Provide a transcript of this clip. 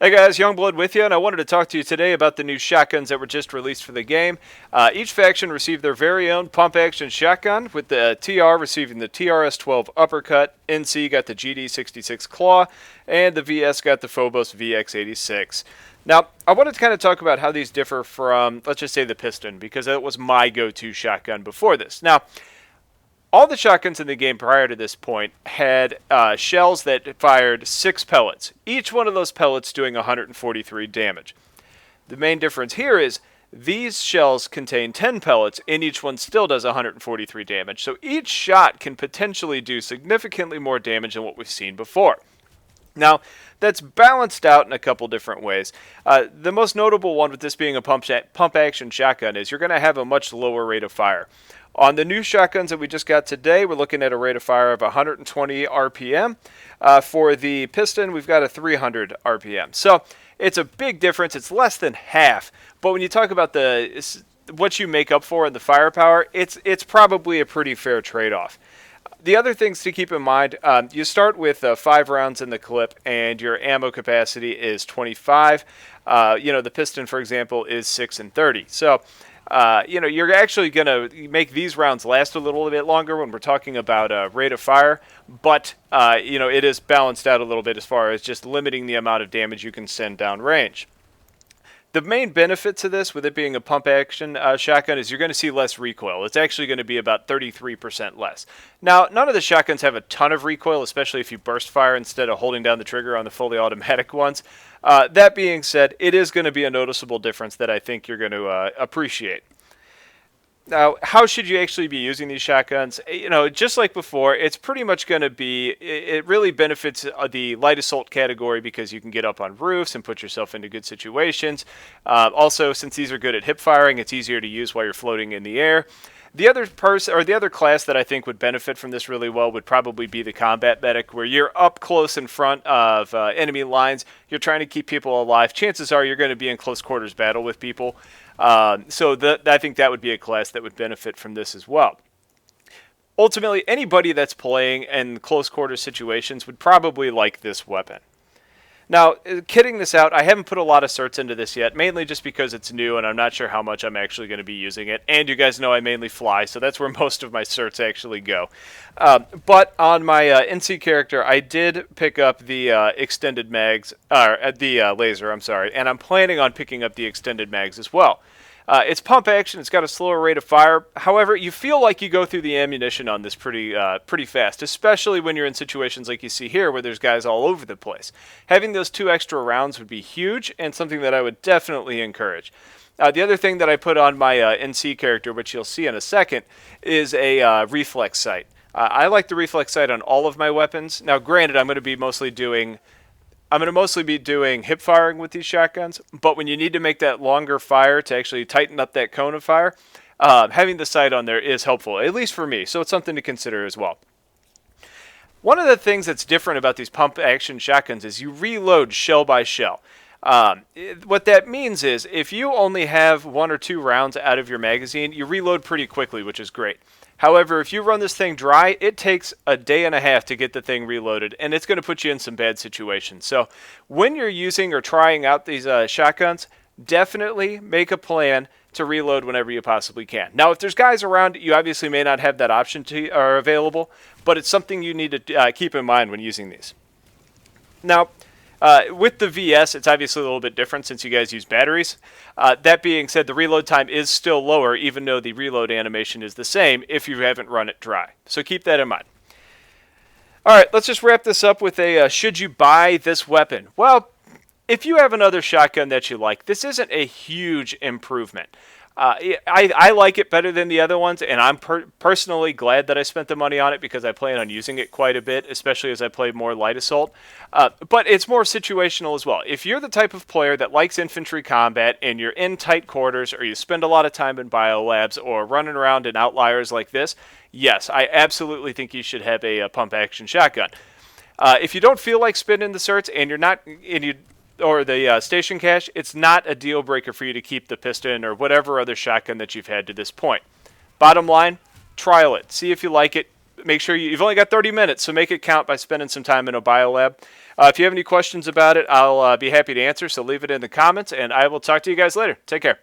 Hey guys, Youngblood with you, and I wanted to talk to you today about the new shotguns that were just released for the game. Each faction received their very own pump-action shotgun, with the TR receiving the TRS-12 Uppercut, NC got the GD-66 Claw, and the VS got the Phobos VX-86. Now, I wanted to kind of talk about how these differ from, let's just say, the Piston, because that was my go-to shotgun before this. Now, all the shotguns in the game prior to this point had shells that fired 6 pellets, each one of those pellets doing 143 damage. The main difference here is these shells contain 10 pellets, and each one still does 143 damage, so each shot can potentially do significantly more damage than what we've seen before. Now, that's balanced out in a couple different ways. The most notable one with this being a pump-action shotgun is you're going to have a much lower rate of fire. On the new shotguns that we just got today, we're looking at a rate of fire of 120 RPM. For the Piston, we've got a 300 RPM. So it's a big difference. It's less than half. But when you talk about what you make up for in the firepower, it's probably a pretty fair trade-off. The other things to keep in mind, you start with 5 rounds in the clip, and your ammo capacity is 25. The Piston, for example, is 6 and 30. So you're actually going to make these rounds last a little bit longer when we're talking about rate of fire, but, it is balanced out a little bit as far as just limiting the amount of damage you can send down range. The main benefit to this, with it being a pump-action shotgun, is you're going to see less recoil. It's actually going to be about 33% less. Now, none of the shotguns have a ton of recoil, especially if you burst fire instead of holding down the trigger on the fully automatic ones. That being said, it is going to be a noticeable difference that I think you're going to appreciate. Now, how should you actually be using these shotguns? Just like before, it's pretty much going to be, it really benefits the light assault category because you can get up on roofs and put yourself into good situations. Also, since these are good at hip firing, it's easier to use while you're floating in the air. The other class that I think would benefit from this really well would probably be the combat medic, where you're up close in front of enemy lines. You're trying to keep people alive. Chances are you're going to be in close quarters battle with people. So I think that would be a class that would benefit from this as well. Ultimately, anybody that's playing in close quarters situations would probably like this weapon. Now, kidding this out, I haven't put a lot of certs into this yet, mainly just because it's new and I'm not sure how much I'm actually going to be using it. And you guys know I mainly fly, so that's where most of my certs actually go. But on my NC character, I did pick up the extended mags, or the laser, I'm sorry, and I'm planning on picking up the extended mags as well. It's pump action. It's got a slower rate of fire. However, you feel like you go through the ammunition on this pretty fast, especially when you're in situations like you see here where there's guys all over the place. Having those 2 extra rounds would be huge and something that I would definitely encourage. The other thing that I put on my NC character, which you'll see in a second, is a reflex sight. I like the reflex sight on all of my weapons. Now, granted, I'm going to mostly be doing hip firing with these shotguns, but when you need to make that longer fire to actually tighten up that cone of fire, having the sight on there is helpful, at least for me, so it's something to consider as well. One of the things that's different about these pump-action shotguns is you reload shell by shell. What that means is if you only have 1 or 2 rounds out of your magazine, you reload pretty quickly, which is great. However, if you run this thing dry, it takes a day and a half to get the thing reloaded, and it's going to put you in some bad situations. So when you're using or trying out these shotguns, definitely make a plan to reload whenever you possibly can. Now, if there's guys around, you obviously may not have that option available, but it's something you need to keep in mind when using these. Now, with the VS, it's obviously a little bit different since you guys use batteries. That being said, the reload time is still lower, even though the reload animation is the same if you haven't run it dry. So keep that in mind. All right, let's just wrap this up with a should you buy this weapon? Well, if you have another shotgun that you like, this isn't a huge improvement. I like it better than the other ones, and I'm personally glad that I spent the money on it because I plan on using it quite a bit, especially as I play more light assault. But it's more situational as well. If you're the type of player that likes infantry combat and you're in tight quarters or you spend a lot of time in biolabs or running around in outliers like this, yes, I absolutely think you should have a pump-action shotgun. If you don't feel like spending the certs or the station cache, it's not a deal breaker for you to keep the Piston or whatever other shotgun that you've had to this point. Bottom line, trial it. See if you like it. make sure you've only got 30 minutes, so make it count by spending some time in a biolab. If you have any questions about it, I'll be happy to answer, so leave it in the comments, and I will talk to you guys later. Take care.